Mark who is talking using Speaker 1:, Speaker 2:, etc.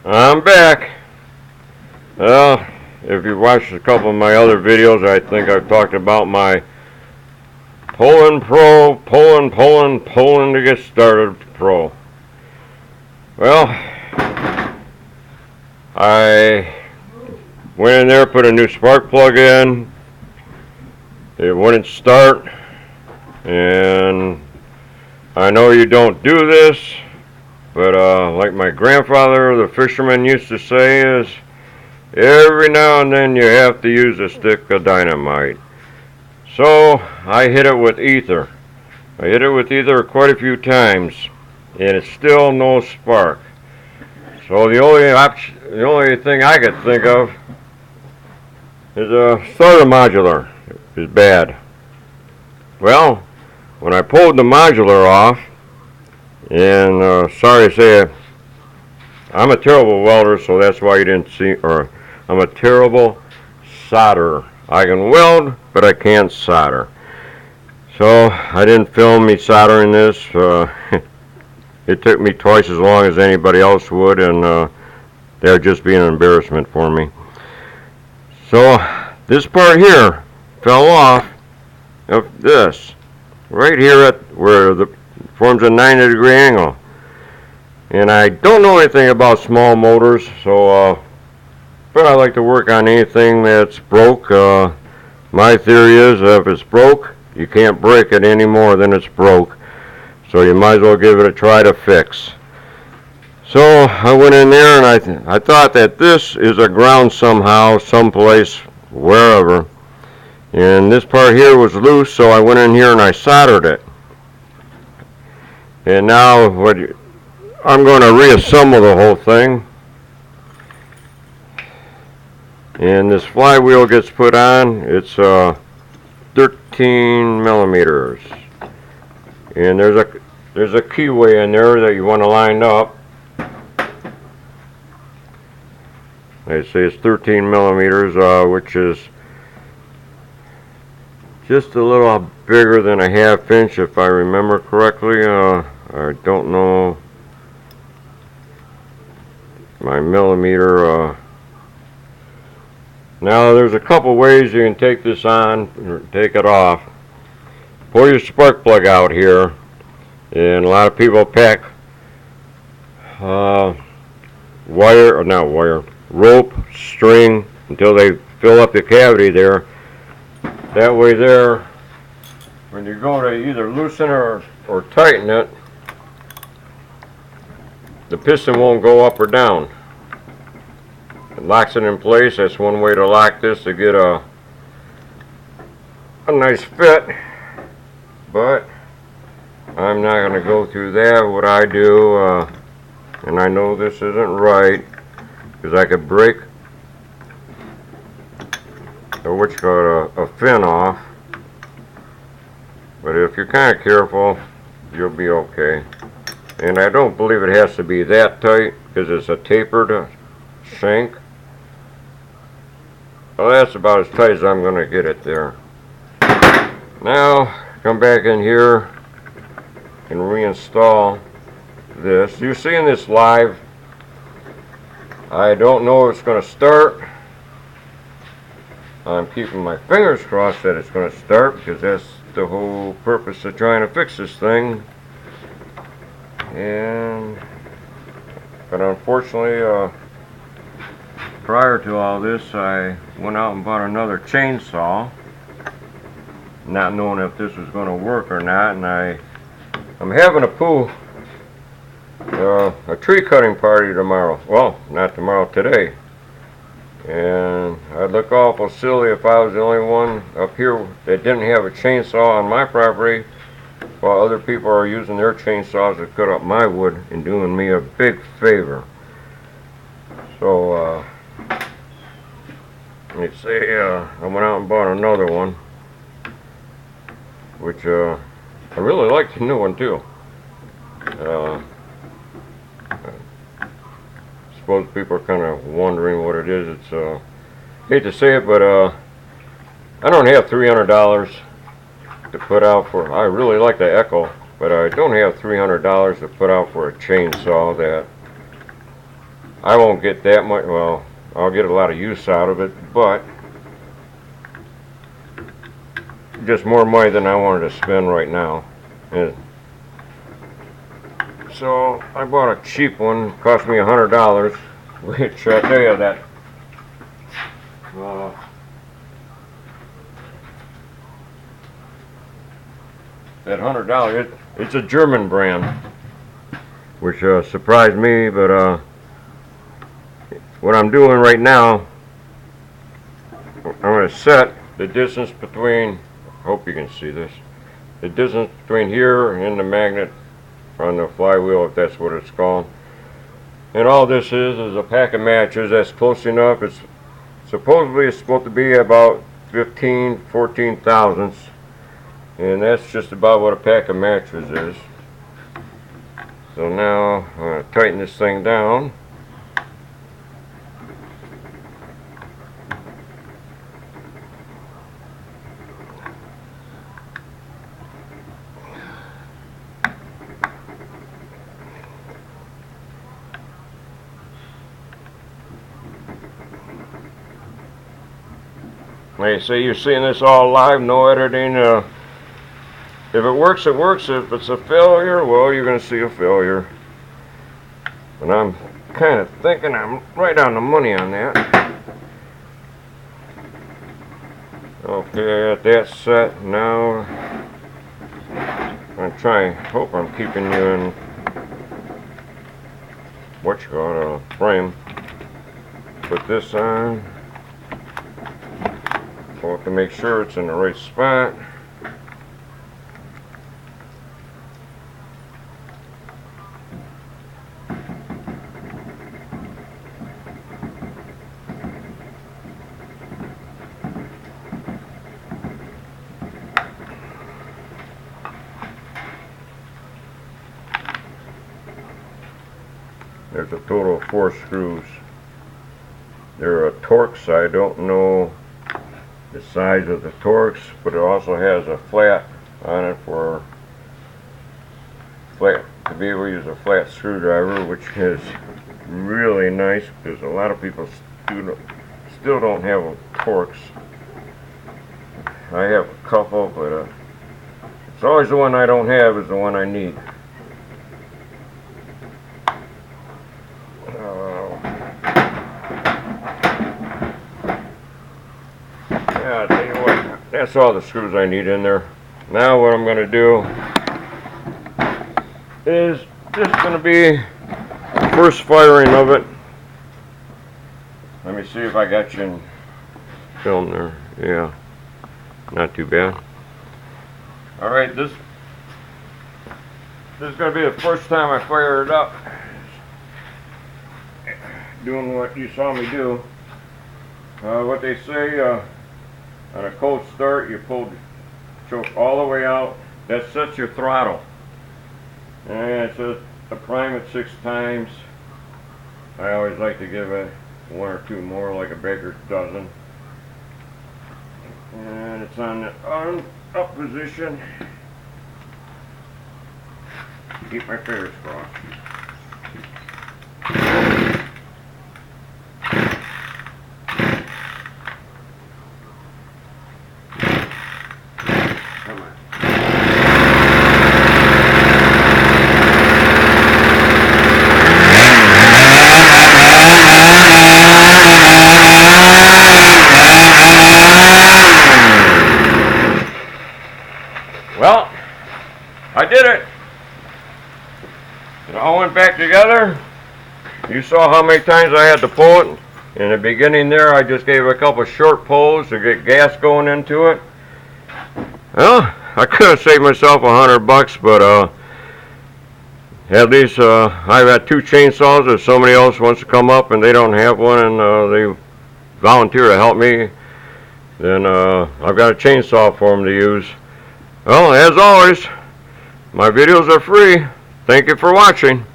Speaker 1: I'm back. Well, if you've watched a couple of my other videos, I think I've talked about my Poulan to get started Pro. Well, I went in there, put a new spark plug in. It wouldn't start, and I know you don't do this, but like my grandfather, the fisherman, used to say, is every now and then you have to use a stick of dynamite. So I hit it with ether. I hit it with ether quite a few times, and it's still no spark. So the only thing I could think of is a starter modular is bad. Well, when I pulled the modular off, and sorry to say it, I'm a terrible welder, so that's why you didn't see, or I'm a terrible solderer. I can weld, but I can't solder. So I didn't film me soldering this. It took me twice as long as anybody else would, and that would just be an embarrassment for me. So this part here fell off of this, right here at where the forms a 90-degree angle. And I don't know anything about small motors, so but I like to work on anything that's broke. My theory is if it's broke, you can't break it any more than it's broke. So you might as well give it a try to fix. So I went in there and I thought that this is a ground somehow, someplace, wherever. And this part here was loose, so I went in here and I soldered it. And now I'm going to reassemble the whole thing. And this flywheel gets put on. It's 13 millimeters. And there's a keyway in there that you want to line up. They say it's 13 millimeters, which is just a little bigger than a half inch, if I remember correctly. I don't know my millimeter. Now there's a couple ways you can take this on or take it off. Pull your spark plug out here, and a lot of people pack rope, string until they fill up the cavity there. That way there, when you go to either loosen or tighten it, the piston won't go up or down. It locks it in place. That's one way to lock this to get a nice fit. But I'm not going to go through that. What I do, and I know this isn't right, because I could break a fin off. But if you're kind of careful, you'll be okay. And I don't believe it has to be that tight, because it's a tapered shank. Well, that's about as tight as I'm going to get it there. Now, come back in here and reinstall this. You're seeing this live. I don't know if it's going to start. I'm keeping my fingers crossed that it's going to start, because that's the whole purpose of trying to fix this thing. But unfortunately, prior to all this, I went out and bought another chainsaw, not knowing if this was going to work or not. And I'm having a tree cutting party tomorrow. Well, not tomorrow, today. And I'd look awful silly if I was the only one up here that didn't have a chainsaw on my property, while other people are using their chainsaws to cut up my wood and doing me a big favor. So, let me see, I went out and bought another one, which I really like the new one too. I suppose people are kind of wondering what it is. It's hate to say it, but I don't have $300 to put out for. I really like the Echo, but I don't have $300 to put out for a chainsaw that I won't get that much, well, I'll get a lot of use out of it, but just more money than I wanted to spend right now. And so I bought a cheap one, cost me $100, which I tell you that that $100, it's a German brand, which surprised me. But what I'm doing right now, I'm going to set the distance between, I hope you can see this, the distance between here and the magnet on the flywheel, if that's what it's called. And all this is a pack of matches that's close enough. It's supposedly it's supposed to be about 14 thousandths, and that's just about what a pack of matches is. So now I'm going to tighten this thing down. Like I say, you're seeing this all live, no editing. If it works, it works. If it's a failure, well, you're going to see a failure. And I'm kind of thinking I'm right on the money on that. Okay, I got that set. Now, I'm trying, hope I'm keeping you in, what you call it, a frame. Put this on. We'll have to make sure it's in the right spot. There's a total of 4 screws. They're a Torx. I don't know the size of the Torx, but it also has a flat on it for flat, to be able to use a flat screwdriver, which is really nice because a lot of people still don't have a Torx. I have a couple, but it's always the one I don't have is the one I need. Yeah, I'll tell you what, that's all the screws I need in there. Now what I'm going to do is just going to be the first firing of it. Let me see if I got you in film there. Yeah, not too bad. Alright, this is going to be the first time I fire it up. Doing what you saw me do. What they say, on a cold start, you pull the choke all the way out. That sets your throttle. And it says prime it 6 times. I always like to give it 1 or 2 more, like a baker's dozen. And it's on the up position. Keep my fingers crossed. Well, I did it. It all went back together. You saw how many times I had to pull it. In the beginning there, I just gave a couple short pulls to get gas going into it. Well, I could have saved myself $100, but at least I've got 2 chainsaws. If somebody else wants to come up and they don't have one and they volunteer to help me, then I've got a chainsaw for them to use. Well, as always, my videos are free. Thank you for watching.